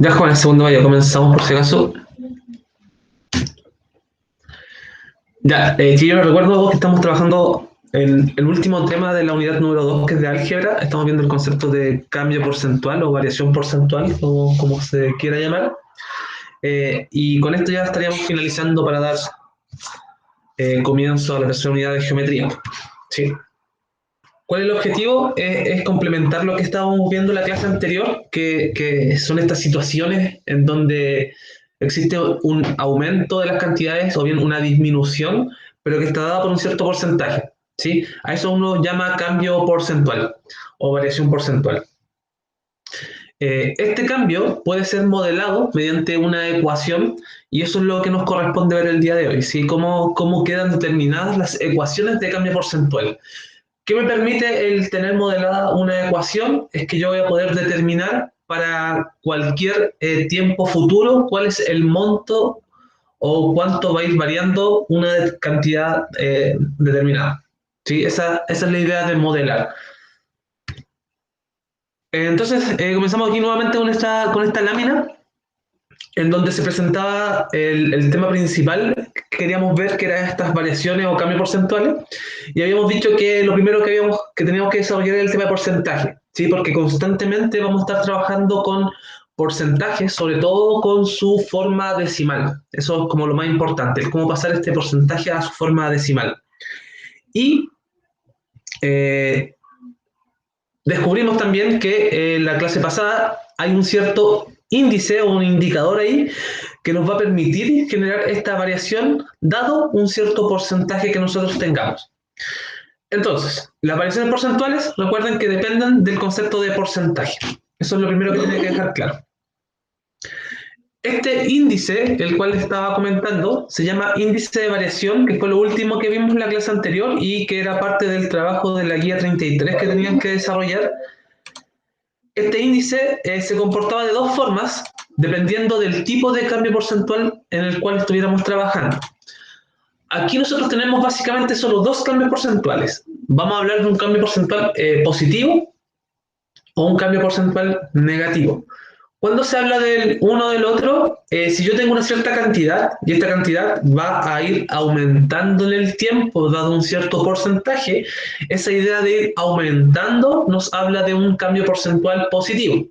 Ya, Juan, el segundo vaya, comenzamos por si acaso. Ya, que yo recuerdo que estamos trabajando en el último tema de la unidad número 2, que es de álgebra. Estamos viendo el concepto de cambio porcentual o variación porcentual, o como se quiera llamar. Y con esto ya estaríamos finalizando para dar comienzo a la tercera unidad de geometría. ¿Sí? ¿Cuál es el objetivo? Es complementar lo que estábamos viendo en la clase anterior, que son estas situaciones en donde existe un aumento de las cantidades o bien una disminución, pero que está dada por un cierto porcentaje. ¿Sí? A eso uno llama cambio porcentual o variación porcentual. Este cambio puede ser modelado mediante una ecuación y eso es lo que nos corresponde ver el día de hoy. ¿Sí? ¿Cómo quedan determinadas las ecuaciones de cambio porcentual? ¿Qué me permite el tener modelada una ecuación? Es que yo voy a poder determinar para cualquier tiempo futuro cuál es el monto o cuánto va a ir variando una cantidad determinada. ¿Sí? Esa es la idea de modelar. Entonces, comenzamos aquí nuevamente con esta lámina en donde se presentaba el tema principal que queríamos ver, que eran estas variaciones o cambios porcentuales, y habíamos dicho que lo primero que teníamos que desarrollar era el tema de porcentaje, ¿sí? Porque constantemente vamos a estar trabajando con porcentajes, sobre todo con su forma decimal. Eso es como lo más importante, es cómo pasar este porcentaje a su forma decimal. Y descubrimos también que en la clase pasada hay un cierto índice o un indicador ahí que nos va a permitir generar esta variación dado un cierto porcentaje que nosotros tengamos. Entonces, las variaciones porcentuales, recuerden que dependen del concepto de porcentaje. Eso es lo primero que tiene que dejar claro. Este índice, el cual les estaba comentando, se llama índice de variación, que fue lo último que vimos en la clase anterior y que era parte del trabajo de la guía 33 que tenían que desarrollar. Este índice se comportaba de dos formas, dependiendo del tipo de cambio porcentual en el cual estuviéramos trabajando. Aquí nosotros tenemos básicamente solo dos cambios porcentuales. Vamos a hablar de un cambio porcentual positivo o un cambio porcentual negativo. Cuando se habla del uno o del otro, si yo tengo una cierta cantidad y esta cantidad va a ir aumentando en el tiempo, dado un cierto porcentaje, esa idea de ir aumentando nos habla de un cambio porcentual positivo.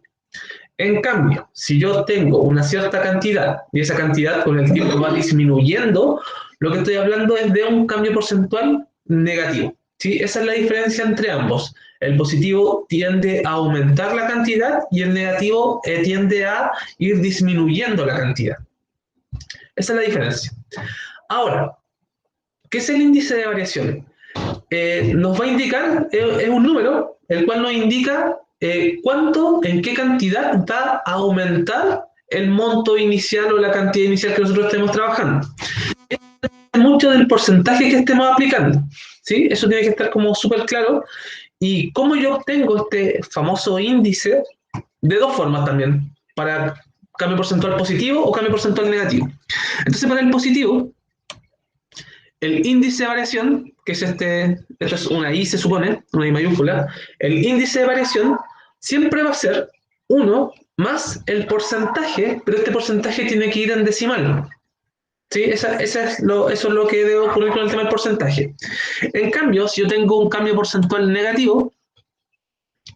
En cambio, si yo tengo una cierta cantidad y esa cantidad con el tiempo va disminuyendo, lo que estoy hablando es de un cambio porcentual negativo. ¿Sí? Esa es la diferencia entre ambos. El positivo tiende a aumentar la cantidad y el negativo tiende a ir disminuyendo la cantidad. Esa es la diferencia. Ahora, ¿qué es el índice de variación? Nos va a indicar, es un número, el cual nos indica cuánto, en qué cantidad va a aumentar el monto inicial o la cantidad inicial que nosotros estemos trabajando. Mucho del porcentaje que estemos aplicando, ¿sí? Eso tiene que estar como súper claro. Y cómo yo obtengo este famoso índice de dos formas también, para cambio porcentual positivo o cambio porcentual negativo. Entonces, para el positivo, el índice de variación, que es esto es una I se supone, una I mayúscula, el índice de variación siempre va a ser 1 más el porcentaje, pero este porcentaje tiene que ir en decimal. ¿Sí? Eso es lo que debe ocurrir con el tema del porcentaje. En cambio, si yo tengo un cambio porcentual negativo,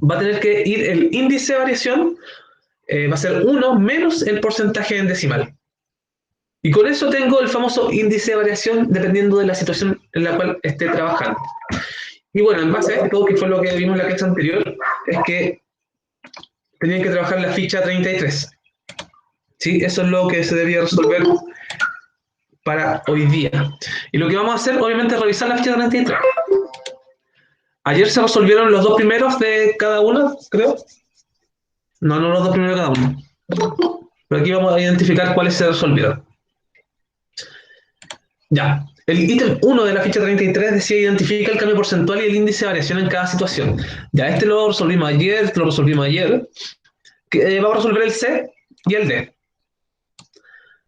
va a tener que ir el índice de variación, va a ser 1 menos el porcentaje en decimal. Y con eso tengo el famoso índice de variación dependiendo de la situación en la cual esté trabajando. Y bueno, en base a esto, que fue lo que vimos en la clase anterior, es que tenían que trabajar la ficha 33. ¿Sí? Eso es lo que se debía resolver para hoy día. Y lo que vamos a hacer, obviamente, es revisar la ficha 33. Ayer se resolvieron los dos primeros de cada uno, creo. No los dos primeros de cada uno. Pero aquí vamos a identificar cuáles se resolvieron. Ya, el ítem 1 de la ficha 33 decía identifica el cambio porcentual y el índice de variación en cada situación. Ya, este lo resolvimos ayer, vamos a resolver el C y el D.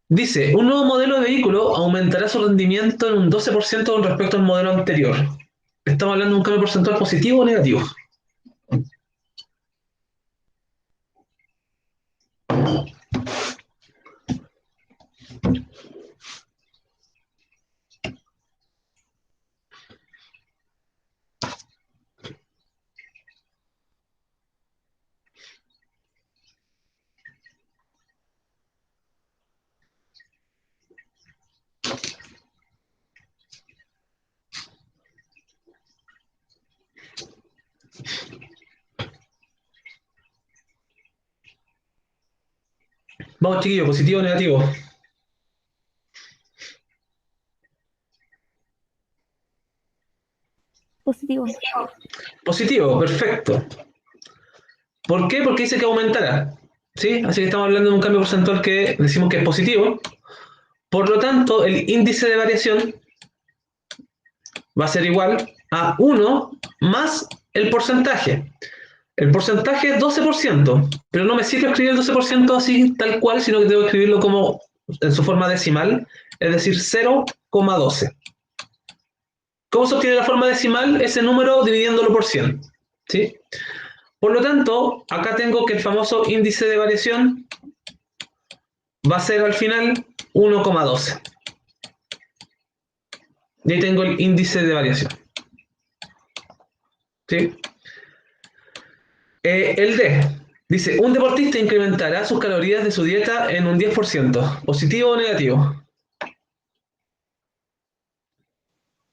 Dice, un nuevo modelo de vehículo aumentará su rendimiento en un 12% con respecto al modelo anterior. ¿Estamos hablando de un cambio porcentual positivo o negativo? Vamos, chiquillos, positivo o negativo. Positivo. Positivo, perfecto. ¿Por qué? Porque dice que aumentará. ¿Sí? Así que estamos hablando de un cambio porcentual que decimos que es positivo. Por lo tanto, el índice de variación va a ser igual a 1 más el porcentaje. El porcentaje es 12%, pero no me sirve escribir el 12% así tal cual, sino que tengo que escribirlo como en su forma decimal, es decir, 0,12. ¿Cómo se obtiene la forma decimal? Ese número dividiéndolo por 100. ¿Sí? Por lo tanto, acá tengo que el famoso índice de variación va a ser al final 1,12. Y ahí tengo el índice de variación. ¿Sí? El D dice, un deportista incrementará sus calorías de su dieta en un 10%. ¿Positivo o negativo?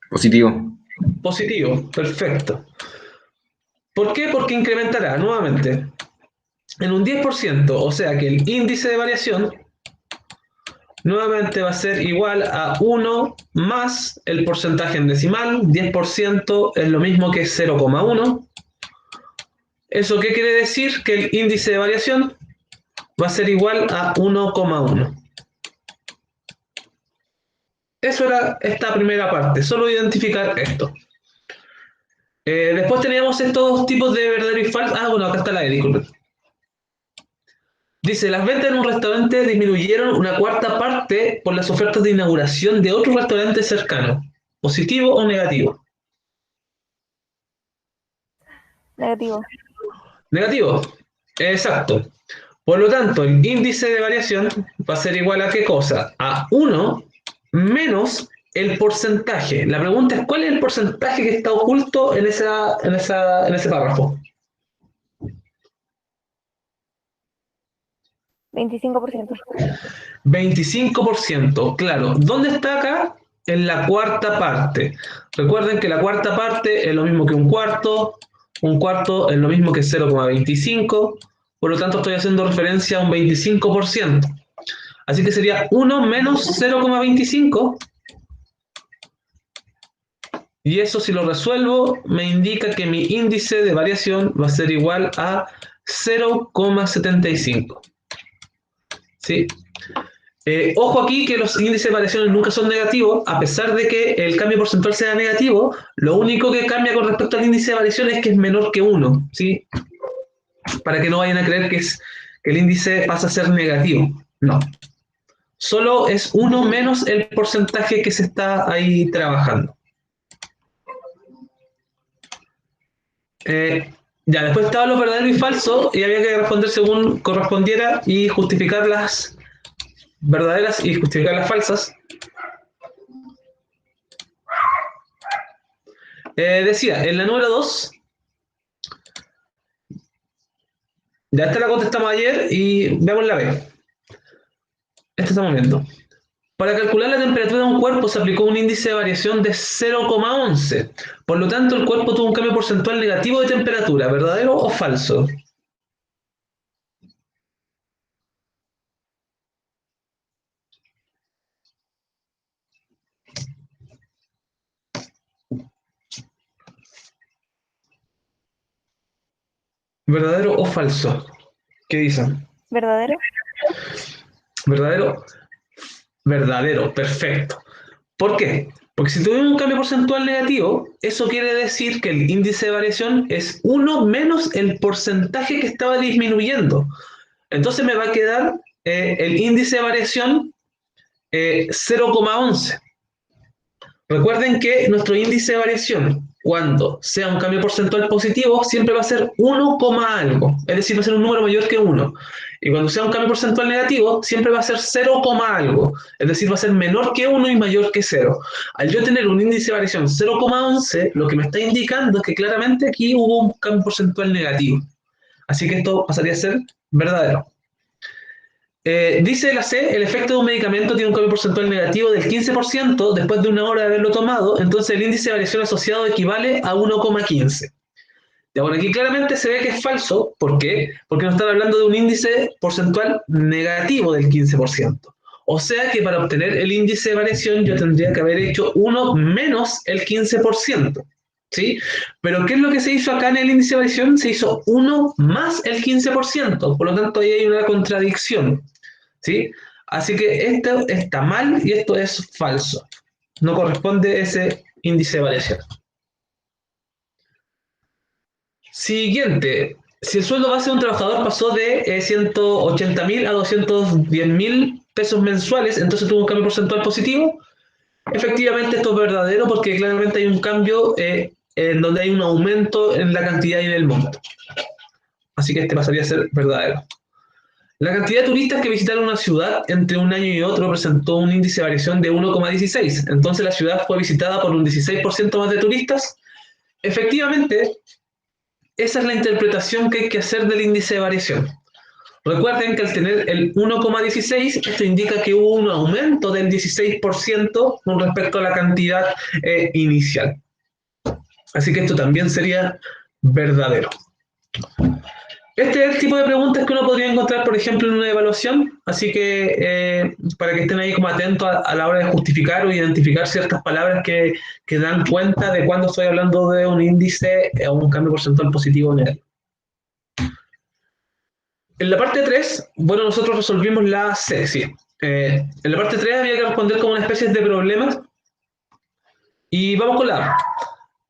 Positivo. Positivo, perfecto. ¿Por qué? Porque incrementará nuevamente en un 10%, o sea que el índice de variación nuevamente va a ser igual a 1 más el porcentaje en decimal. 10% es lo mismo que 0,1. ¿Eso qué quiere decir? Que el índice de variación va a ser igual a 1,1. Eso era esta primera parte, solo identificar esto. Después teníamos estos tipos de verdadero y falso. Ah, bueno, acá está la de, disculpen. Dice, las ventas en un restaurante disminuyeron una cuarta parte por las ofertas de inauguración de otro restaurante cercano. ¿Positivo o negativo? Negativo. Negativo. Exacto. Por lo tanto, el índice de variación va a ser igual a ¿qué cosa? A 1 menos el porcentaje. La pregunta es, ¿cuál es el porcentaje que está oculto en ese párrafo? 25%. 25%, claro. ¿Dónde está acá? En la cuarta parte. Recuerden que la cuarta parte es lo mismo que un cuarto es lo mismo que 0,25, por lo tanto estoy haciendo referencia a un 25%. Así que sería 1 menos 0,25, y eso si lo resuelvo me indica que mi índice de variación va a ser igual a 0,75. ¿Sí? Ojo aquí que los índices de variaciones nunca son negativos, a pesar de que el cambio porcentual sea negativo, lo único que cambia con respecto al índice de variación es que es menor que 1, ¿sí? Para que no vayan a creer que el índice pasa a ser negativo. No. Solo es 1 menos el porcentaje que se está ahí trabajando. Ya, después estaban los verdaderos y falsos, y había que responder según correspondiera y justificar las verdaderas y justificar las falsas. Decía, en la número 2, ya esta la contestamos ayer y veamos la B. Esta estamos viendo. Para calcular la temperatura de un cuerpo se aplicó un índice de variación de 0,11. Por lo tanto, el cuerpo tuvo un cambio porcentual negativo de temperatura. ¿Verdadero o falso? ¿Verdadero o falso? ¿Qué dicen? ¿Verdadero? ¿Verdadero? Verdadero, perfecto. ¿Por qué? Porque si tuvimos un cambio porcentual negativo, eso quiere decir que el índice de variación es 1 menos el porcentaje que estaba disminuyendo. Entonces me va a quedar el índice de variación 0,11. Recuerden que nuestro índice de variación, cuando sea un cambio porcentual positivo, siempre va a ser 1, algo, es decir, va a ser un número mayor que 1. Y cuando sea un cambio porcentual negativo, siempre va a ser 0, algo, es decir, va a ser menor que 1 y mayor que 0. Al yo tener un índice de variación 0,11, lo que me está indicando es que claramente aquí hubo un cambio porcentual negativo. Así que esto pasaría a ser verdadero. Dice la C, el efecto de un medicamento tiene un cambio porcentual negativo del 15% después de una hora de haberlo tomado, entonces el índice de variación asociado equivale a 1,15. Ya, bueno, aquí claramente se ve que es falso. ¿Por qué? Porque nos están hablando de un índice porcentual negativo del 15%. O sea que para obtener el índice de variación yo tendría que haber hecho 1 menos el 15%. ¿Sí? Pero ¿qué es lo que se hizo acá en el índice de variación? Se hizo 1 más el 15%. Por lo tanto, ahí hay una contradicción. ¿Sí? Así que esto está mal y esto es falso. No corresponde ese índice de variación. Siguiente. Si el sueldo base de un trabajador pasó de 180.000 a 210.000 pesos mensuales, entonces tuvo un cambio porcentual positivo. Efectivamente, esto es verdadero porque claramente hay un cambio en donde hay un aumento en la cantidad y en el monto. Así que este pasaría a ser verdadero. La cantidad de turistas que visitaron una ciudad entre un año y otro presentó un índice de variación de 1,16. Entonces la ciudad fue visitada por un 16% más de turistas. Efectivamente, esa es la interpretación que hay que hacer del índice de variación. Recuerden que al tener el 1,16, esto indica que hubo un aumento del 16% con respecto a la cantidad inicial. Así que esto también sería verdadero. Este es el tipo de preguntas que uno podría encontrar, por ejemplo, en una evaluación, así que para que estén ahí como atentos a la hora de justificar o identificar ciertas palabras que dan cuenta de cuando estoy hablando de un índice o un cambio porcentual positivo o negativo. En la parte 3, bueno, nosotros resolvimos la C, sí. En la parte 3 había que responder como una especie de problemas y vamos con la A.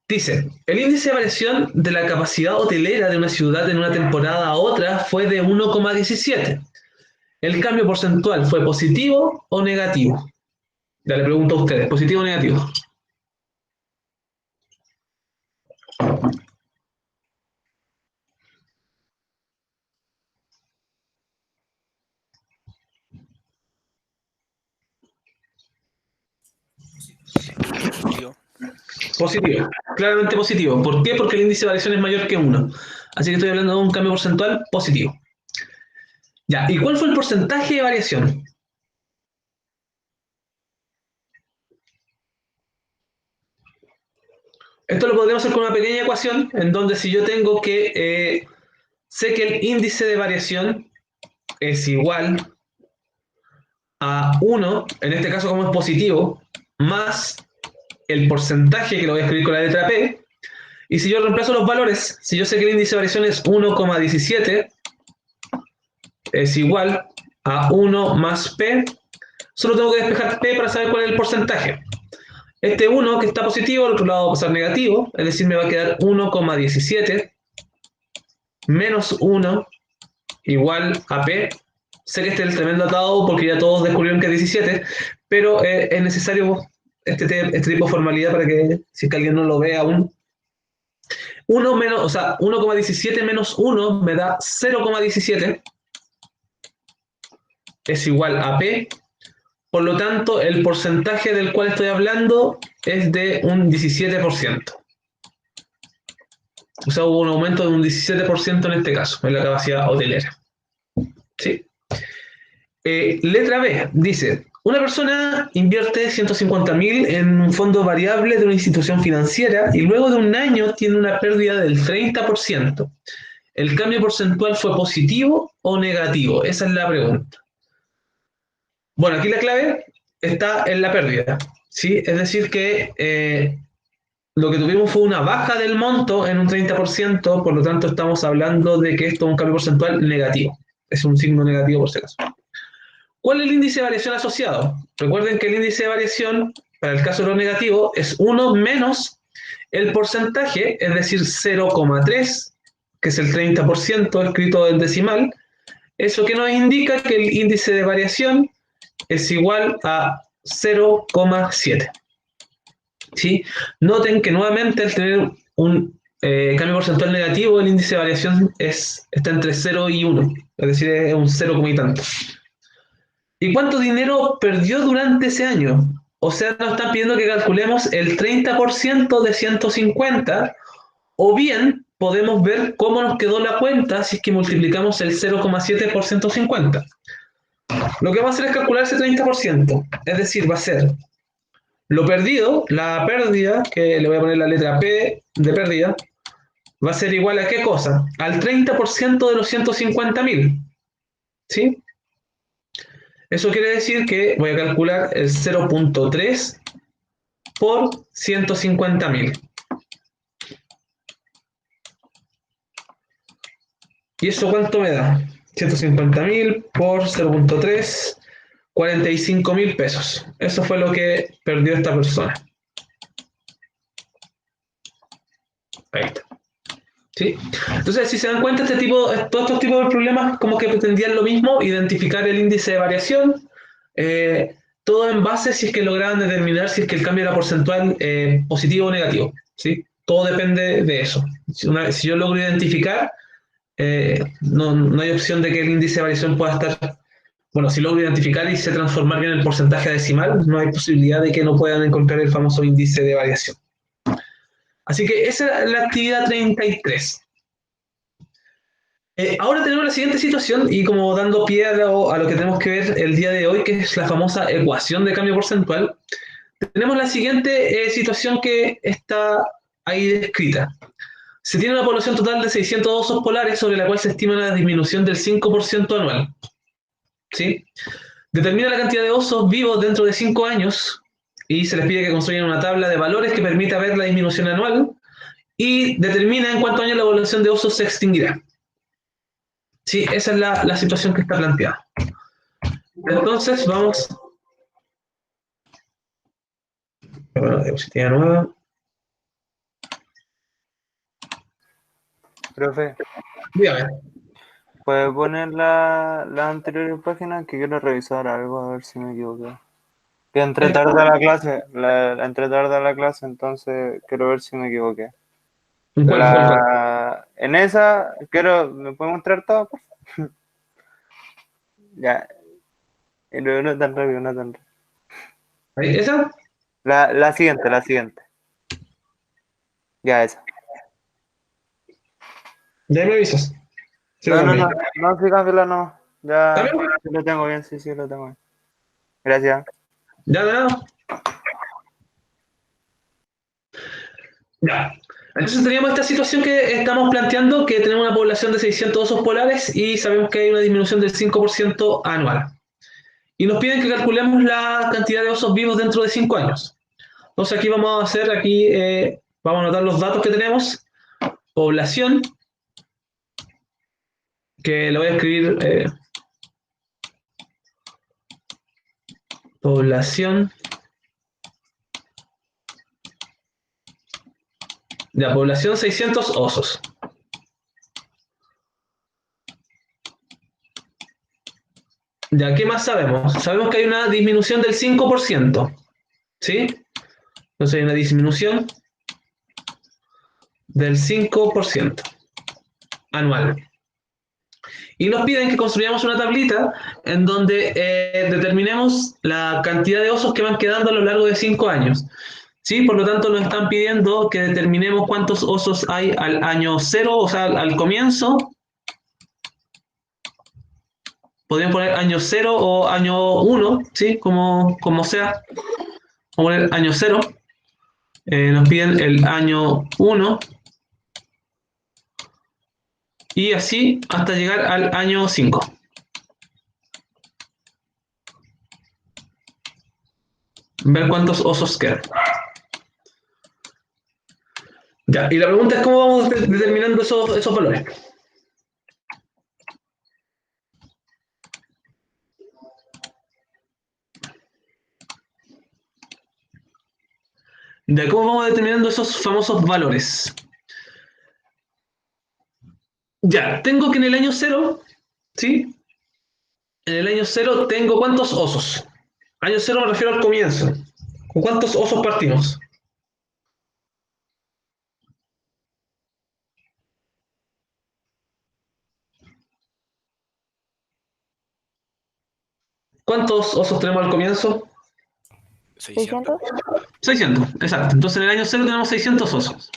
Dice, el índice de variación de la capacidad hotelera de una ciudad en una temporada a otra fue de 1,17. ¿El cambio porcentual fue positivo o negativo? Ya le pregunto a ustedes, ¿positivo o negativo? Positivo. Positivo, claramente positivo. ¿Por qué? Porque el índice de variación es mayor que 1. Así que estoy hablando de un cambio porcentual positivo. Ya, ¿y cuál fue el porcentaje de variación? Esto lo podríamos hacer con una pequeña ecuación, en donde si yo tengo que, sé que el índice de variación es igual a 1, en este caso como es positivo, más el porcentaje, que lo voy a escribir con la letra P, y si yo reemplazo los valores, si yo sé que el índice de variación es 1,17, es igual a 1 más P, solo tengo que despejar P para saber cuál es el porcentaje. Este 1 que está positivo, al otro lado va a pasar negativo, es decir, me va a quedar 1,17 menos 1 igual a P. Sé que este es el tremendo atado porque ya todos descubrieron que es 17, pero es necesario este tipo de formalidad para que, si es que alguien no lo ve aún, 1 menos, o sea, 1,17 menos 1 me da 0,17, es igual a P. Por lo tanto, el porcentaje del cual estoy hablando es de un 17%. O sea, hubo un aumento de un 17% en este caso, en la capacidad hotelera. ¿Sí? Letra B, dice, una persona invierte 150.000 en un fondo variable de una institución financiera y luego de un año tiene una pérdida del 30%. ¿El cambio porcentual fue positivo o negativo? Esa es la pregunta. Bueno, aquí la clave está en la pérdida, ¿sí? Es decir que lo que tuvimos fue una baja del monto en un 30%, por lo tanto estamos hablando de que esto es un cambio porcentual negativo. Es un signo negativo por si acaso. ¿Cuál es el índice de variación asociado? Recuerden que el índice de variación, para el caso de lo negativo, es 1 menos el porcentaje, es decir, 0,3, que es el 30% escrito en decimal. Eso que nos indica que el índice de variación es igual a 0,7. ¿Sí? Noten que nuevamente al tener un cambio porcentual negativo, el índice de variación está entre 0 y 1, es decir, es un 0, y tanto. ¿Y cuánto dinero perdió durante ese año? O sea, nos están pidiendo que calculemos el 30% de 150, o bien podemos ver cómo nos quedó la cuenta si es que multiplicamos el 0,7 por 150. Lo que vamos a hacer es calcular ese 30%, es decir, va a ser lo perdido, la pérdida, que le voy a poner la letra P de pérdida, va a ser igual a ¿qué cosa? Al 30% de los 150.000. ¿Sí? Eso quiere decir que voy a calcular el 0,3 por 150.000. ¿Y eso cuánto me da? 150.000 por 0,3, 45.000 pesos. Eso fue lo que perdió esta persona. Ahí está. ¿Sí? Entonces, si se dan cuenta, todos estos tipos de problemas como que pretendían lo mismo, identificar el índice de variación, todo en base si es que lograban determinar si es que el cambio era porcentual positivo o negativo. ¿Sí? Todo depende de eso. Si yo logro identificar, no hay opción de que el índice de variación pueda estar... Bueno, si logro identificar y se transformar bien el porcentaje decimal, no hay posibilidad de que no puedan encontrar el famoso índice de variación. Así que esa es la actividad 33. Ahora tenemos la siguiente situación y como dando pie a lo que tenemos que ver el día de hoy, que es la famosa ecuación de cambio porcentual, tenemos la siguiente situación que está ahí descrita. Se tiene una población total de 602 osos polares sobre la cual se estima una disminución del 5% anual. ¿Sí? Determina la cantidad de osos vivos dentro de 5 años y se les pide que construyan una tabla de valores que permita ver la disminución anual y determina en cuántos años la población de osos se extinguirá. Sí, esa es la situación que está planteada. Entonces vamos... Bueno, diapositiva nueva. Profe, Dígame. ¿puede poner la anterior página que quiero revisar algo a ver si me equivoqué? Que entré tarde a la clase, entré tarde a la clase, entonces quiero ver si me equivoqué. ¿Cuál? En esa, ¿me puede mostrar todo? Por favor? Ya, y luego no tan rápido, no tan rápido. ¿Esa? La siguiente. Ya, esa. Ya me avisas. Sí, No, sí, cámbiala, no. Ya, ¿También? sí lo tengo bien, sí, lo tengo bien. Gracias. Ya, de nada. Ya. Entonces teníamos esta situación que estamos planteando, que tenemos una población de 600 osos polares y sabemos que hay una disminución del 5% anual. Y nos piden que calculemos la cantidad de osos vivos dentro de 5 años. Entonces aquí vamos a hacer, vamos a anotar los datos que tenemos. Población, que lo voy a escribir, población. Ya, población 600 osos. Ya, ¿qué más sabemos? Sabemos que hay una disminución del 5%. ¿Sí? Entonces hay una disminución del 5% anual. Y nos piden que construyamos una tablita en donde determinemos la cantidad de osos que van quedando a lo largo de 5 años. ¿Sí? Por lo tanto, nos están pidiendo que determinemos cuántos osos hay al año 0, o sea, al comienzo. Podrían poner año 0 o año 1, ¿sí? Como sea. Vamos a poner año 0. Nos piden el año 1. Y así hasta llegar al año 5. Ver cuántos osos quedan. Ya, y la pregunta es cómo vamos determinando esos valores. Ya, ¿cómo vamos determinando esos famosos valores? Ya, tengo que en el año 0, ¿sí? En el año 0 tengo ¿cuántos osos? Año 0 me refiero al comienzo. ¿Con cuántos osos partimos? ¿Cuántos osos tenemos al comienzo? 600. 600, exacto. Entonces en el año 0 tenemos 600 osos.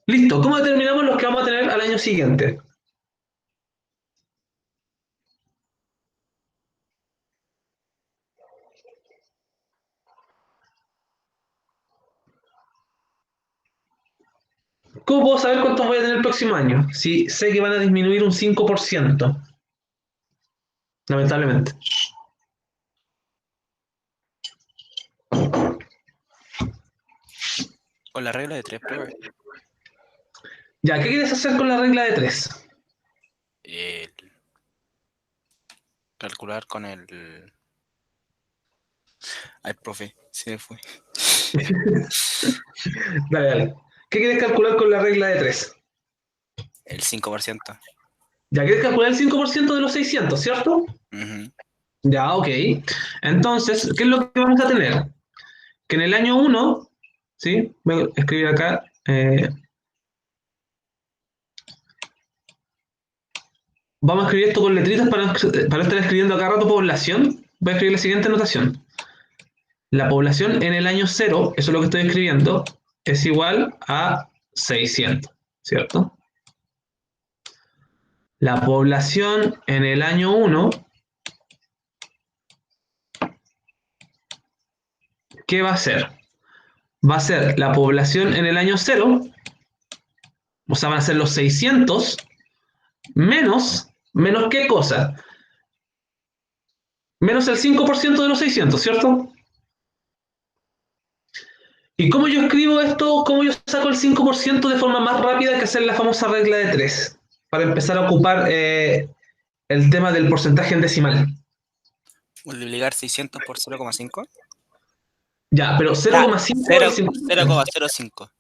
Listo. ¿Cómo determinamos los que vamos a tener al año siguiente? ¿Cómo puedo saber cuántos voy a tener el próximo año? Si sé que van a disminuir un 5%, lamentablemente. Con la regla de 3, profe. Ya, ¿qué quieres hacer con la regla de 3? El- calcular con el... Ay, profe, se me fue. Dale, dale. ¿Qué quieres calcular con la regla de 3? El 5%. Ya quieres calcular el 5% de los 600, ¿cierto? Ujú. Ya, ok. Entonces, ¿qué es lo que vamos a tener? Que en el año 1, ¿sí? Voy a escribir acá. Vamos a escribir esto con letritas para estar escribiendo acá rato población. Voy a escribir la siguiente anotación. La población en el año 0, eso es lo que estoy escribiendo, es igual a 600, ¿cierto? La población en el año 1, ¿qué va a ser? Va a ser la población en el año 0, o sea, van a ser los 600 menos ¿qué cosa? Menos el 5% de los 600, ¿cierto? ¿Y cómo yo escribo esto? ¿Cómo yo saco el 5% de forma más rápida que hacer la famosa regla de 3? Para empezar a ocupar el tema del porcentaje en decimal. Multiplicar 600 por 0,5. Ya, pero Ya, 0,5 es 0,05.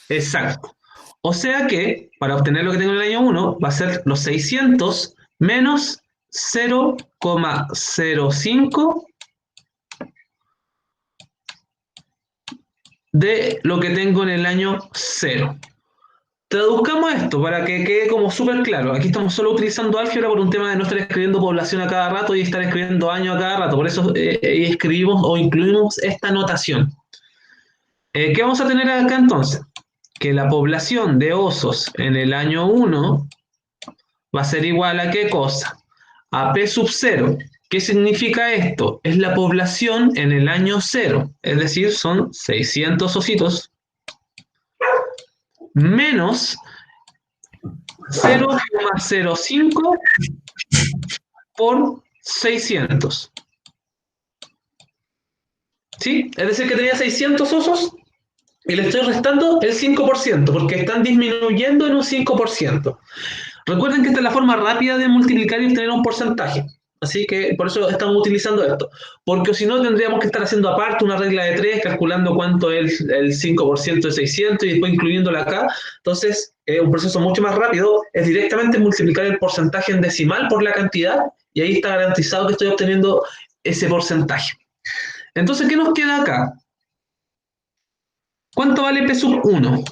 exacto. O sea que, para obtener lo que tengo en el año 1, va a ser los 600 menos 0,05 de lo que tengo en el año 0. Traduzcamos esto para que quede como súper claro. Aquí estamos solo utilizando álgebra por un tema de no estar escribiendo población a cada rato y estar escribiendo año a cada rato. Por eso escribimos o incluimos esta notación. ¿Qué vamos a tener acá entonces? Que la población de osos en el año 1 va a ser igual a ¿qué cosa? A P sub 0. ¿Qué significa esto? Es la población en el año 0. Es decir, son 600 ositos menos 0,05 por 600. ¿Sí? Es decir, que tenía 600 osos y le estoy restando el 5% porque están disminuyendo en un 5%. Recuerden que esta es la forma rápida de multiplicar y obtener un porcentaje. Así que por eso estamos utilizando esto. Porque si no, tendríamos que estar haciendo aparte una regla de 3, calculando cuánto es el 5% de 600 y después incluyéndola acá. Entonces, un proceso mucho más rápido es directamente multiplicar el porcentaje en decimal por la cantidad y ahí está garantizado que estoy obteniendo ese porcentaje. Entonces, ¿qué nos queda acá? ¿Cuánto vale P sub 1?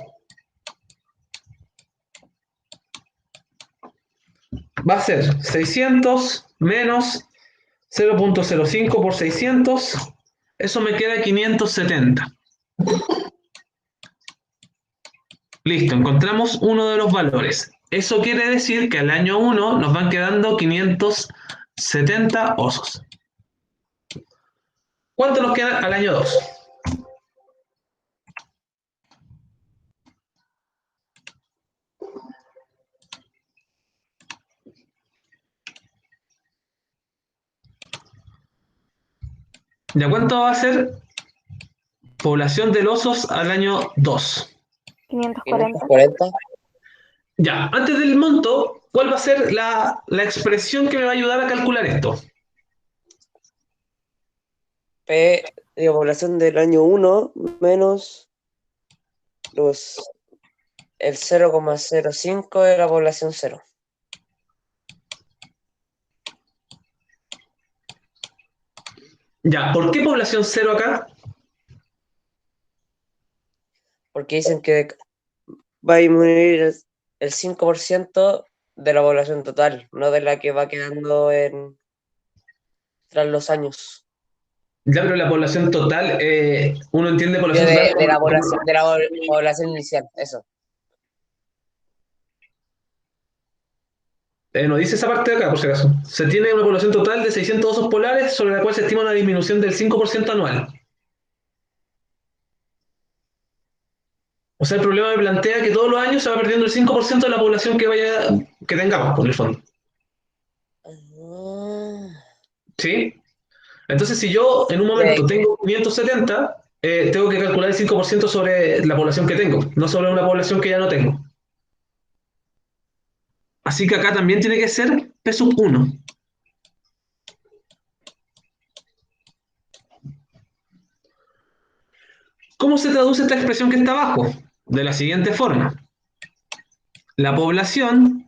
Va a ser 600 menos 0,05 por 600, eso me queda 570. Listo, encontramos uno de los valores. Eso quiere decir que al año 1 nos van quedando 570 osos. ¿Cuánto nos queda al año 2? ¿Ya cuánto va a ser población de osos al año 2? 540. 40. Ya, antes del monto, ¿cuál va a ser la expresión que me va a ayudar a calcular esto? P de población del año 1 menos el 0,05 de la población 0. Ya, ¿por qué población cero acá? Porque dicen que va a disminuir el 5% de la población total, no de la que va quedando tras los años. Ya, pero la población total, uno entiende población De, total. de la población inicial, eso. No dice esa parte de acá, por si acaso. Se tiene una población total de 600 osos polares, sobre la cual se estima una disminución del 5% anual. O sea, el problema me plantea que todos los años se va perdiendo el 5% de la población que tengamos, por el fondo. Ah, ¿Sí? Entonces, si yo en un momento tengo 570, tengo que calcular el 5% sobre la población que tengo, no sobre una población que ya no tengo. Así que acá también tiene que ser P sub 1. ¿Cómo se traduce esta expresión que está abajo? De la siguiente forma. La población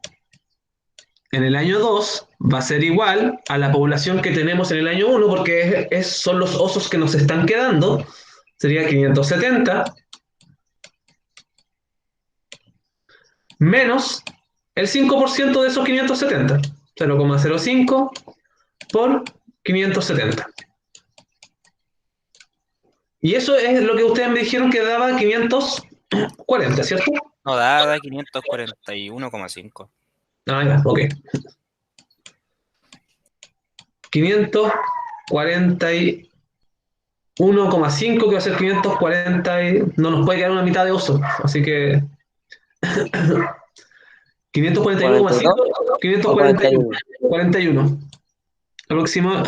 en el año 2 va a ser igual a la población que tenemos en el año 1, porque son los osos que nos están quedando. Sería 570 menos el 5% de esos 570. 0,05 por 570. Y eso es lo que ustedes me dijeron que daba 540, ¿cierto? No, da 541,5. Ah, ya, ok. 541,5 que va a ser 540 no nos puede quedar una mitad de oso, así que 541,5, 541, 41.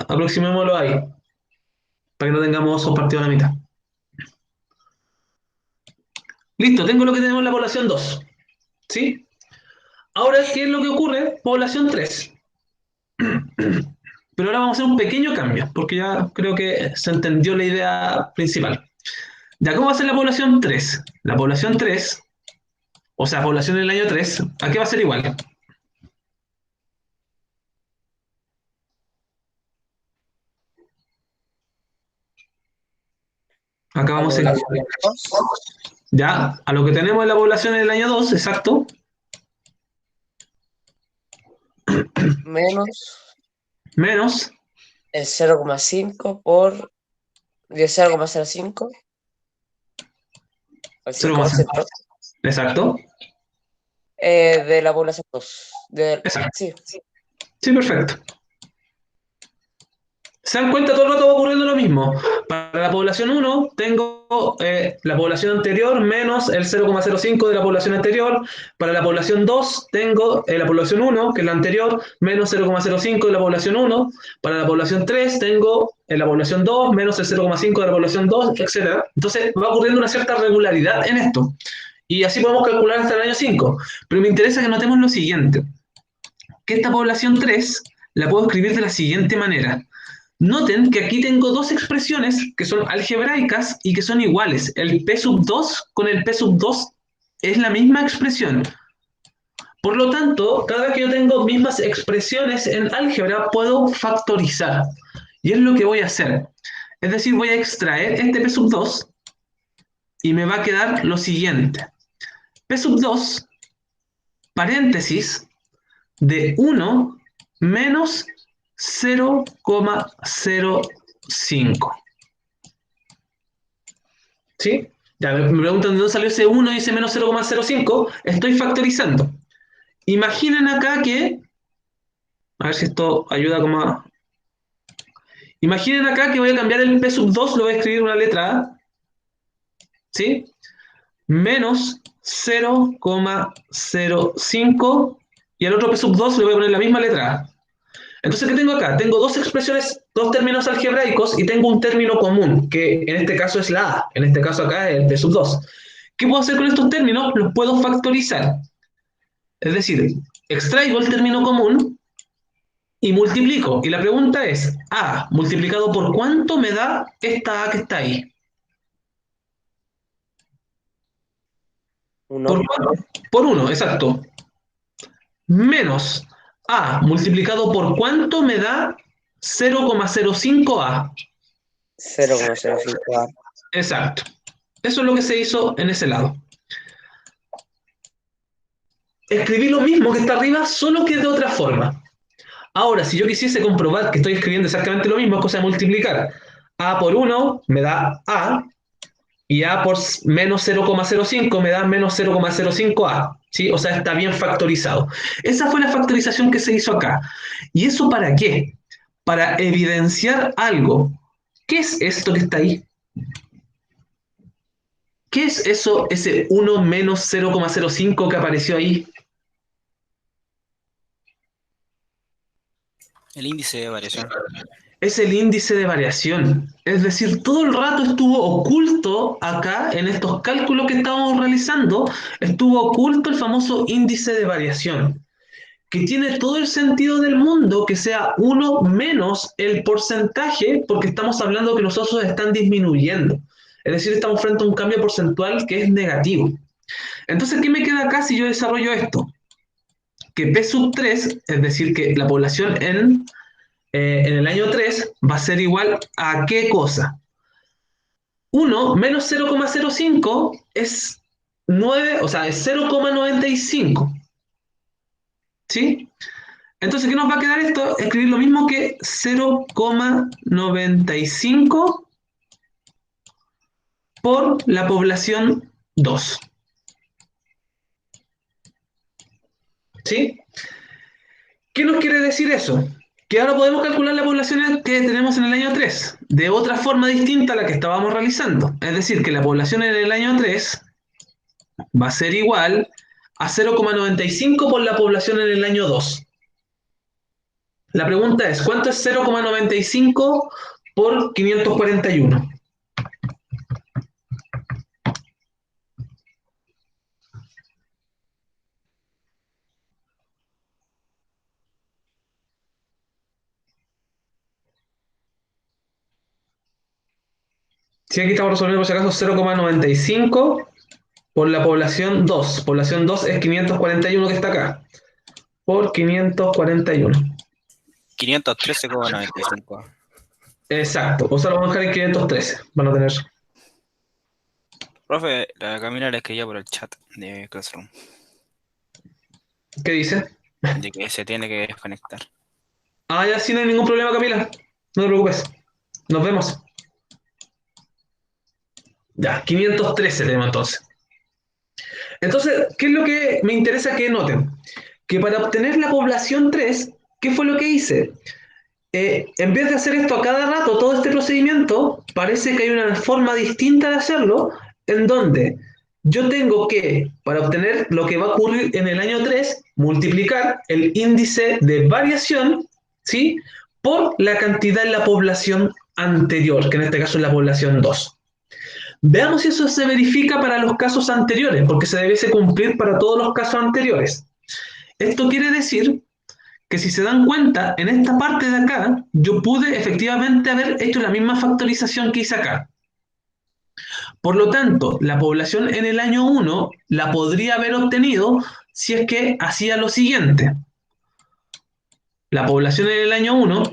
Aproximémoslo ahí, para que no tengamos osos partidos a la mitad. Listo, tengo lo que tenemos en la población 2. ¿Sí? Ahora, ¿qué es lo que ocurre? Población 3. Pero ahora vamos a hacer un pequeño cambio, porque ya creo que se entendió la idea principal. ¿Ya cómo va a ser la población 3? La población 3, o sea, población en el año 3, ¿a qué va a ser igual? Acá vamos a ya a lo que tenemos en la población en el año 2, exacto. Menos el 0,5 por 0,05 el 5%. Exacto. De la población 2. Exacto. Sí. Sí, perfecto. ¿Se dan cuenta? Todo el rato va ocurriendo lo mismo. Para la población 1 tengo la población anterior menos el 0,05 de la población anterior. Para la población 2 tengo la población 1, que es la anterior, menos 0,05 de la población 1. Para la población 3 tengo la población 2 menos el 0,5 de la población 2, etc. Entonces va ocurriendo una cierta regularidad en esto. Y así podemos calcular hasta el año 5. Pero me interesa que notemos lo siguiente. Que esta población 3 la puedo escribir de la siguiente manera. Noten que aquí tengo dos expresiones que son algebraicas y que son iguales. El P sub 2 con el P sub 2 es la misma expresión. Por lo tanto, cada vez que yo tengo mismas expresiones en álgebra, puedo factorizar. Y es lo que voy a hacer. Es decir, voy a extraer este P sub 2 y me va a quedar lo siguiente. P sub 2, paréntesis, de 1 menos 0,05. ¿Sí? Ya me preguntan de dónde salió ese 1 y ese menos 0,05. Estoy factorizando. Imaginen acá que... A ver si esto ayuda como a... Imaginen acá que voy a cambiar el P sub 2, lo voy a escribir una letra A. ¿Sí? Menos 0,05 y al otro P sub 2 le voy a poner la misma letra A. Entonces, ¿qué tengo acá? Tengo dos expresiones, dos términos algebraicos y tengo un término común, que en este caso es la A, en este caso acá es el P sub 2. ¿Qué puedo hacer con estos términos? Los puedo factorizar. Es decir, extraigo el término común y multiplico. Y la pregunta es, A multiplicado por ¿cuánto me da esta A que está ahí? ¿1? Por 1, exacto. Menos A multiplicado por ¿cuánto me da 0,05A? 0,05A. Exacto. Eso es lo que se hizo en ese lado. Escribí lo mismo que está arriba, solo que de otra forma. Ahora, si yo quisiese comprobar que estoy escribiendo exactamente lo mismo, es cosa de multiplicar. A por 1 me da A, y A por menos 0,05 me da menos 0,05A. ¿Sí? O sea, está bien factorizado. Esa fue la factorización que se hizo acá. ¿Y eso para qué? Para evidenciar algo. ¿Qué es esto que está ahí? ¿Qué es eso, ese 1 menos 0,05 que apareció ahí? El índice de variación. Es el índice de variación. Es decir, todo el rato estuvo oculto acá, en estos cálculos que estábamos realizando, estuvo oculto el famoso índice de variación, que tiene todo el sentido del mundo que sea 1 menos el porcentaje, porque estamos hablando que los osos están disminuyendo. Es decir, estamos frente a un cambio porcentual que es negativo. Entonces, ¿qué me queda acá si yo desarrollo esto? Que P sub 3, es decir, que la población en el año 3 va a ser igual a ¿qué cosa? 1 menos 0,05 es 9, o sea, es 0,95. ¿Sí? Entonces, ¿qué nos va a quedar esto? Escribir lo mismo que 0,95 por la población 2. ¿Sí? ¿Qué nos quiere decir eso? Que ahora podemos calcular la población que tenemos en el año 3 de otra forma distinta a la que estábamos realizando. Es decir, que la población en el año 3 va a ser igual a 0,95 por la población en el año 2. La pregunta es, ¿cuánto es 0,95 por 541? Si aquí estamos resolviendo por si acaso 0,95 por la población 2. Población 2 es 541 que está acá. Por 541. 513,95. Exacto. O sea, lo vamos a dejar en 513. Van a tener. Profe, la Camila le escribía por el chat de Classroom ¿Qué dice? de que se tiene que desconectar. Ah, ya sí, no hay ningún problema, Camila. No te preocupes. Nos vemos. Ya, 513 tenemos entonces. Entonces, ¿qué es lo que me interesa que noten? Que para obtener la población 3, ¿qué fue lo que hice? En vez de hacer esto a cada rato, todo este procedimiento, parece que hay una forma distinta de hacerlo, en donde yo tengo que, para obtener lo que va a ocurrir en el año 3, multiplicar el índice de variación, ¿sí?, por la cantidad en la población anterior, que en este caso es la población 2. Veamos si eso se verifica para los casos anteriores, porque se debiese cumplir para todos los casos anteriores. Esto quiere decir que si se dan cuenta, en esta parte de acá, yo pude efectivamente haber hecho la misma factorización que hice acá. Por lo tanto, la población en el año 1 la podría haber obtenido si es que hacía lo siguiente. La población en el año 1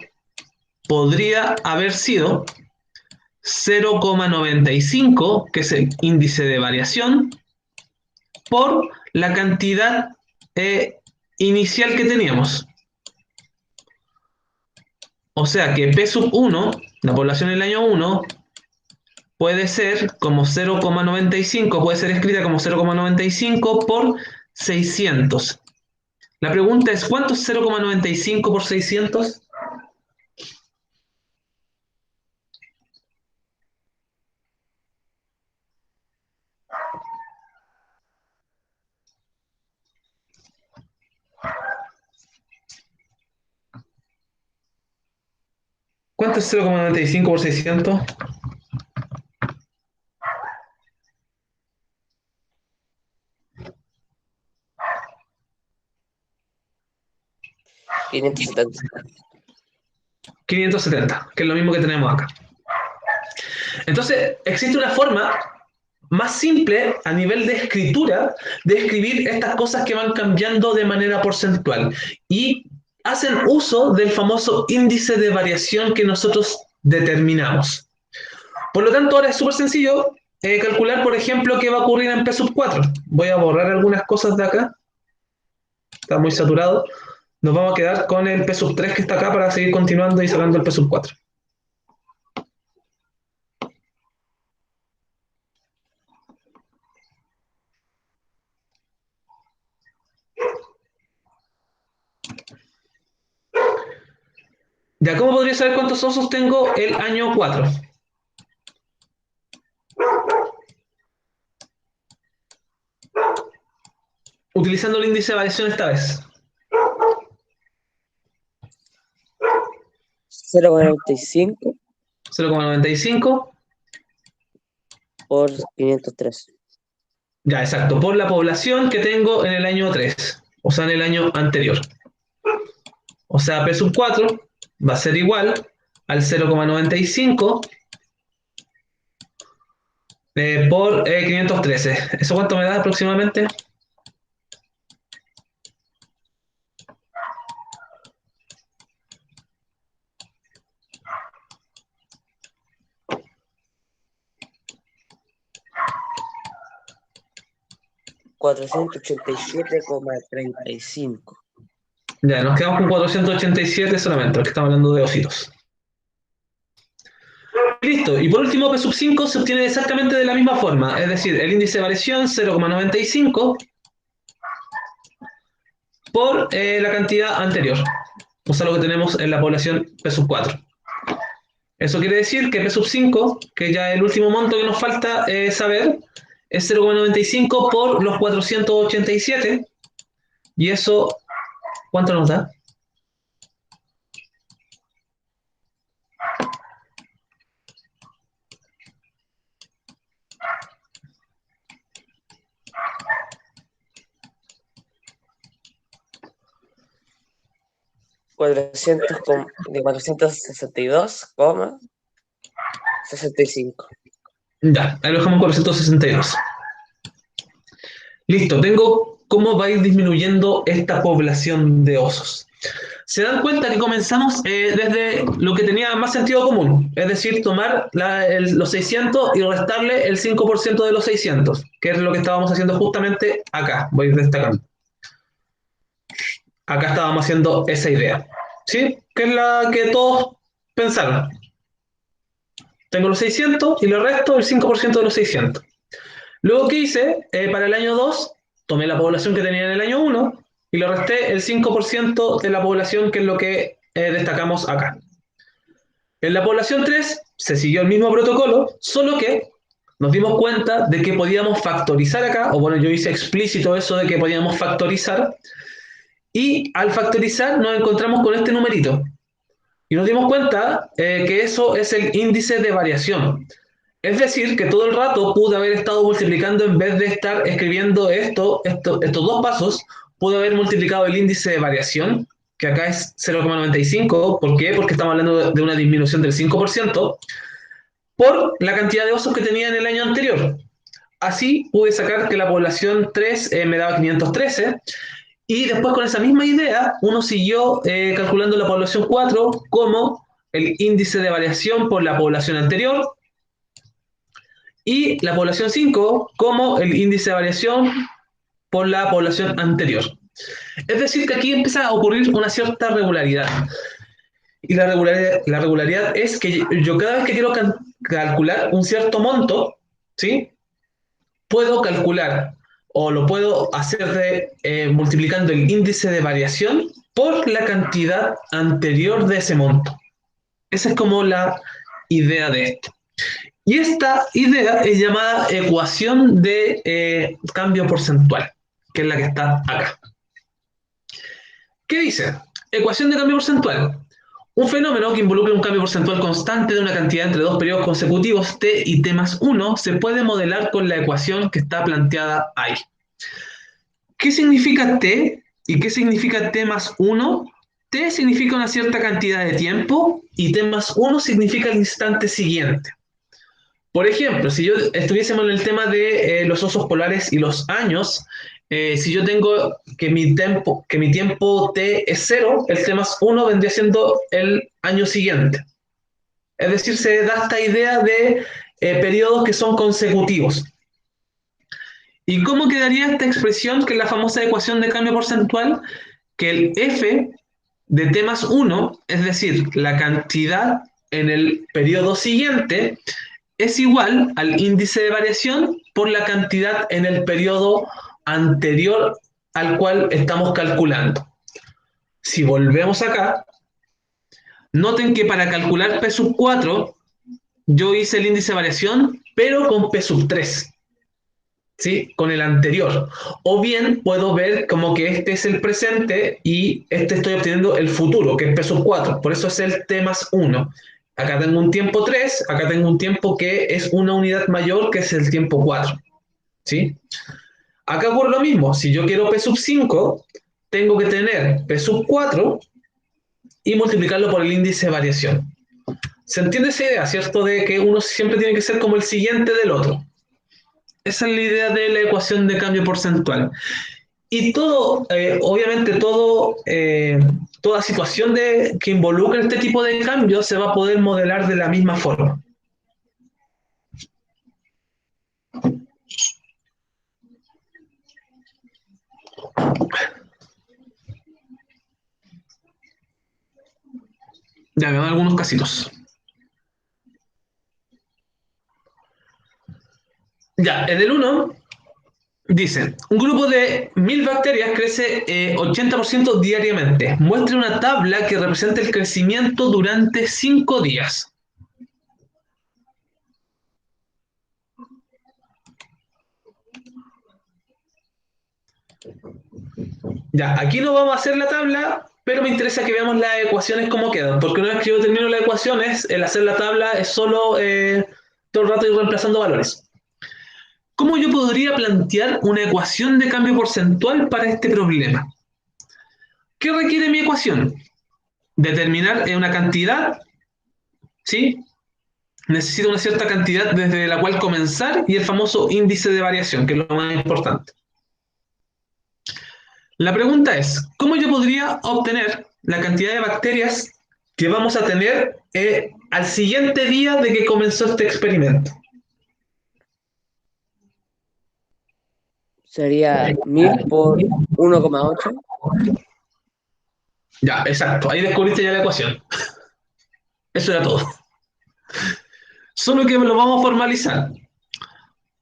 podría haber sido 0,95, que es el índice de variación, por la cantidad inicial que teníamos. O sea que P sub 1, la población en el año 1, puede ser como 0,95, puede ser escrita como 0,95 por 600. La pregunta es, ¿cuánto es 0,95 por 600? ¿Cuánto es 0,95 por 600? $570. 570, que es lo mismo que tenemos acá. Entonces, existe una forma más simple a nivel de escritura de escribir estas cosas que van cambiando de manera porcentual y hacen uso del famoso índice de variación que nosotros determinamos. Por lo tanto, ahora es súper sencillo calcular, por ejemplo, qué va a ocurrir en P sub 4. Voy a borrar algunas cosas de acá. Está muy saturado. Nos vamos a quedar con el P sub 3 que está acá para seguir continuando y sacando el P sub 4. Ya, ¿cómo podría saber cuántos osos tengo el año 4? Utilizando el índice de variación esta vez. 0,95 0,95. por 503. Ya, exacto. Por la población que tengo en el año 3. O sea, en el año anterior. O sea, P sub 4 va a ser igual al 0,95 por 513. ¿Eso cuánto me da aproximadamente? $487,35. Ya, nos quedamos con 487 solamente, porque estamos hablando de ositos. Listo, y por último, P sub 5 se obtiene exactamente de la misma forma, es decir, el índice de variación 0,95 por la cantidad anterior, o sea, lo que tenemos en la población P sub 4. Eso quiere decir que P sub 5, que ya es el último monto que nos falta saber, es 0,95 por los 487, y eso, ¿cuánto nos da? De 462,65. Ya, ahí lo dejamos en 462. Listo, tengo cómo va a ir disminuyendo esta población de osos. Se dan cuenta que comenzamos desde lo que tenía más sentido común, es decir, tomar los 600 y restarle el 5% de los 600, que es lo que estábamos haciendo justamente acá. Voy a ir destacando. Acá estábamos haciendo esa idea, ¿sí? Que es la que todos pensaron. Tengo los 600 y le resto el 5% de los 600. Luego, ¿qué hice? Para el año 2, tomé la población que tenía en el año 1 y le resté el 5% de la población, que es lo que destacamos acá. En la población 3 se siguió el mismo protocolo, solo que nos dimos cuenta de que podíamos factorizar acá, o bueno, yo hice explícito eso de que podíamos factorizar, y al factorizar nos encontramos con este numerito. Y nos dimos cuenta que eso es el índice de variación. Es decir, que todo el rato pude haber estado multiplicando, en vez de estar escribiendo estos dos pasos, pude haber multiplicado el índice de variación, que acá es 0,95. ¿Por qué? Porque estamos hablando de una disminución del 5%, por la cantidad de osos que tenía en el año anterior. Así pude sacar que la población 3 me daba 513, y después con esa misma idea uno siguió calculando la población 4 como el índice de variación por la población anterior, y la población 5 como el índice de variación por la población anterior. Es decir, que aquí empieza a ocurrir una cierta regularidad. Y la regularidad es que yo cada vez que quiero calcular un cierto monto, ¿sí? Puedo calcular, o lo puedo hacer multiplicando el índice de variación por la cantidad anterior de ese monto. Esa es como la idea de esto. Y esta idea es llamada ecuación de cambio porcentual, que es la que está acá. ¿Qué dice? Ecuación de cambio porcentual. Un fenómeno que involucre un cambio porcentual constante de una cantidad entre dos periodos consecutivos t y t más 1 se puede modelar con la ecuación que está planteada ahí. ¿Qué significa t y qué significa t más 1? T significa una cierta cantidad de tiempo y t más 1 significa el instante siguiente. Por ejemplo, si yo estuviésemos en el tema de los osos polares y los años, si yo tengo que mi tiempo t es 0, el t más 1 vendría siendo el año siguiente. Es decir, se da esta idea de periodos que son consecutivos. ¿Y cómo quedaría esta expresión, que es la famosa ecuación de cambio porcentual? Que el f de t más 1, es decir, la cantidad en el periodo siguiente, es igual al índice de variación por la cantidad en el periodo anterior al cual estamos calculando. Si volvemos acá, noten que para calcular P sub 4, yo hice el índice de variación, pero con P sub 3. ¿Sí? Con el anterior. O bien puedo ver como que este es el presente y este estoy obteniendo el futuro, que es P sub 4. Por eso es el T más 1. Acá tengo un tiempo 3, acá tengo un tiempo que es una unidad mayor, que es el tiempo 4. ¿Sí? Acá ocurre lo mismo. Si yo quiero P sub 5, tengo que tener P sub 4 y multiplicarlo por el índice de variación. ¿Se entiende esa idea, cierto? De que uno siempre tiene que ser como el siguiente del otro. Esa es la idea de la ecuación de cambio porcentual. Y todo, obviamente, toda situación que involucre este tipo de cambio se va a poder modelar de la misma forma. Ya veamos algunos casitos. Ya, en el 1 dice, un grupo de 1000 bacterias crece 80% diariamente. Muestre una tabla que represente el crecimiento durante 5 días. Ya, aquí no vamos a hacer la tabla, pero me interesa que veamos las ecuaciones cómo quedan, porque una vez que yo termino las ecuaciones, el hacer la tabla es solo todo el rato ir reemplazando valores. ¿Cómo yo podría plantear una ecuación de cambio porcentual para este problema? ¿Qué requiere mi ecuación? Determinar una cantidad, ¿sí? Necesito una cierta cantidad desde la cual comenzar y el famoso índice de variación, que es lo más importante. La pregunta es, ¿cómo yo podría obtener la cantidad de bacterias que vamos a tener al siguiente día de que comenzó este experimento? Sería 1000 por 1,8. Ya, exacto, ahí descubriste ya la ecuación. Eso era todo. Solo que lo vamos a formalizar.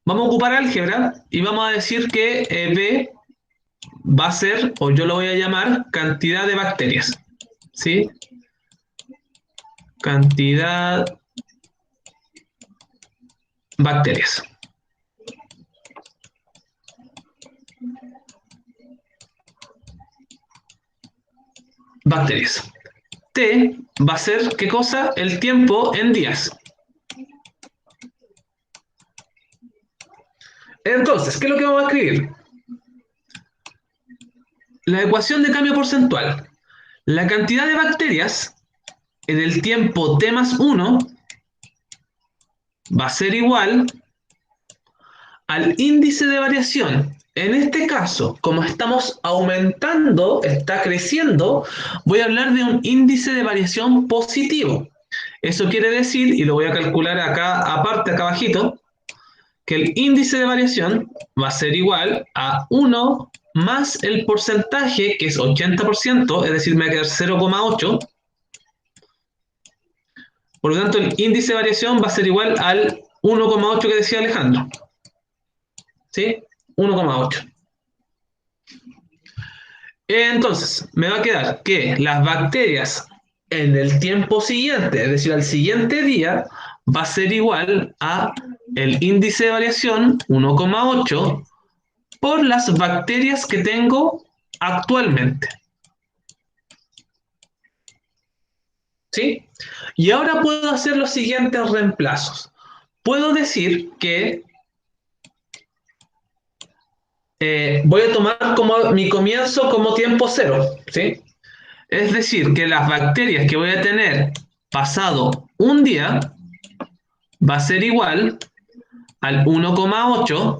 Vamos a ocupar álgebra y vamos a decir que B va a ser, o yo lo voy a llamar, cantidad de bacterias. ¿Sí? Cantidad bacterias. Bacterias. T va a ser, ¿qué cosa? El tiempo en días. Entonces, ¿qué es lo que vamos a escribir? La ecuación de cambio porcentual. La cantidad de bacterias en el tiempo T más 1 va a ser igual al índice de variación. En este caso, como estamos aumentando, está creciendo, voy a hablar de un índice de variación positivo. Eso quiere decir, y lo voy a calcular acá aparte, acá abajito, que el índice de variación va a ser igual a 1 más el porcentaje, que es 80%, es decir, me va a quedar 0,8. Por lo tanto, el índice de variación va a ser igual al 1,8 que decía Alejandro. ¿Sí? 1,8. Entonces, me va a quedar que las bacterias en el tiempo siguiente, es decir, al siguiente día, va a ser igual a el índice de variación 1,8 por las bacterias que tengo actualmente. ¿Sí? Y ahora puedo hacer los siguientes reemplazos. Puedo decir que voy a tomar como mi comienzo como tiempo cero, ¿sí? Es decir, que las bacterias que voy a tener pasado un día va a ser igual al 1,8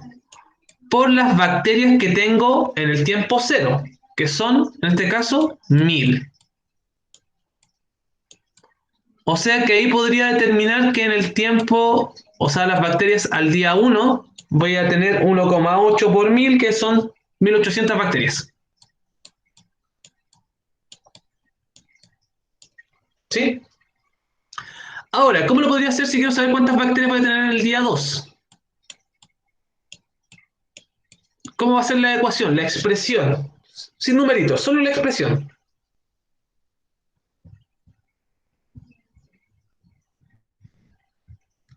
por las bacterias que tengo en el tiempo cero, que son, en este caso, 1000. O sea que ahí podría determinar que en el tiempo, o sea, las bacterias al día 1, voy a tener 1,8 por 1000, que son 1800 bacterias. ¿Sí? Ahora, ¿cómo lo podría hacer si quiero saber cuántas bacterias voy a tener en el día 2? ¿Cómo va a ser la ecuación, la expresión? Sin numeritos, solo la expresión.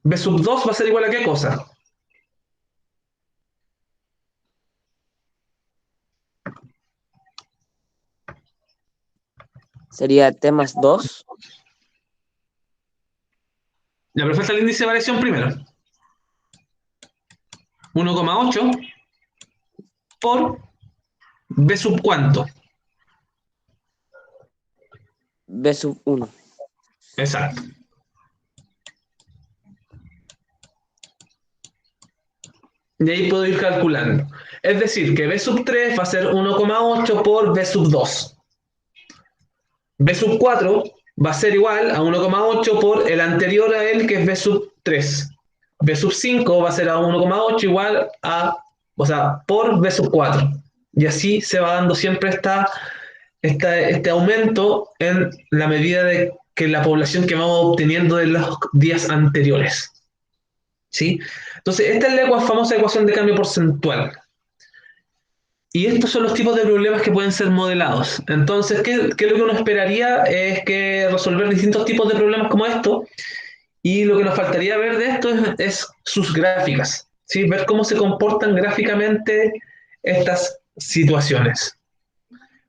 B sub 2 va a ser igual a ¿qué cosa? Sería T más 2. Ya, pero falta el índice de variación primero. 1,8 por B sub cuánto. B sub 1. Exacto. Y ahí puedo ir calculando. Es decir, que B sub 3 va a ser 1,8 por B sub 2. B sub 4 va a ser igual a 1,8 por el anterior a él, que es B sub 3. B sub 5 va a ser a 1,8 igual a, o sea, por B sub 4. Y así se va dando siempre este aumento en la medida de que la población que vamos obteniendo de los días anteriores. ¿Sí? Entonces, esta es la famosa ecuación de cambio porcentual. Y estos son los tipos de problemas que pueden ser modelados. Entonces, ¿qué es lo que uno esperaría? Es que resolver distintos tipos de problemas como estos. Y lo que nos faltaría ver de esto es sus gráficas, ¿sí? Ver cómo se comportan gráficamente estas situaciones.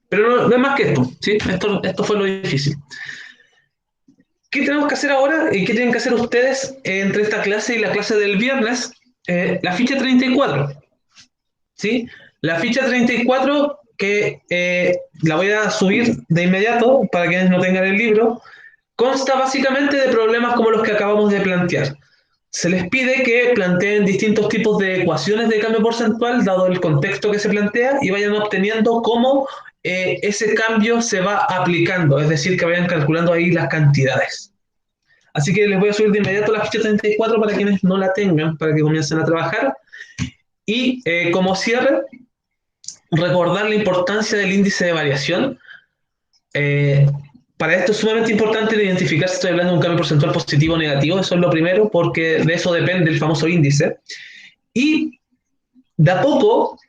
Pero no es más que esto, ¿sí? Esto fue lo difícil. ¿Qué tenemos que hacer ahora y qué tienen que hacer ustedes entre esta clase y la clase del viernes? La ficha 34, ¿sí? La ficha 34 que la voy a subir de inmediato para quienes no tengan el libro, consta básicamente de problemas como los que acabamos de plantear. Se les pide que planteen distintos tipos de ecuaciones de cambio porcentual, dado el contexto que se plantea, y vayan obteniendo cómo ese cambio se va aplicando, es decir, que vayan calculando ahí las cantidades. Así que les voy a subir de inmediato la ficha 34 para quienes no la tengan, para que comiencen a trabajar. Y como cierre, recordar la importancia del índice de variación. Para esto es sumamente importante identificar si estoy hablando de un cambio porcentual positivo o negativo. Eso es lo primero, porque de eso depende el famoso índice. Y de a poco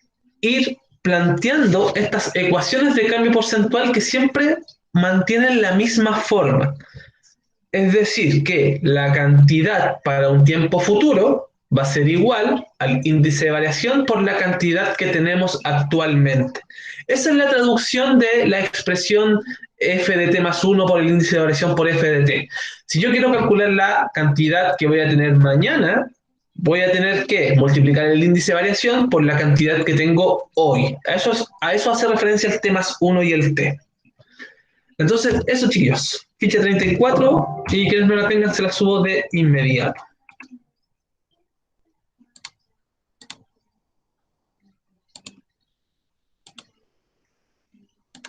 ir planteando estas ecuaciones de cambio porcentual que siempre mantienen la misma forma. Es decir, que la cantidad para un tiempo futuro va a ser igual al índice de variación por la cantidad que tenemos actualmente. Esa es la traducción de la expresión f de t más 1 por el índice de variación por f de t. Si yo quiero calcular la cantidad que voy a tener mañana, voy a tener que multiplicar el índice de variación por la cantidad que tengo hoy. A eso hace referencia el t más 1 y el t. Entonces, eso, chiquillos. Ficha 34, y quienes no la tengan se la subo de inmediato.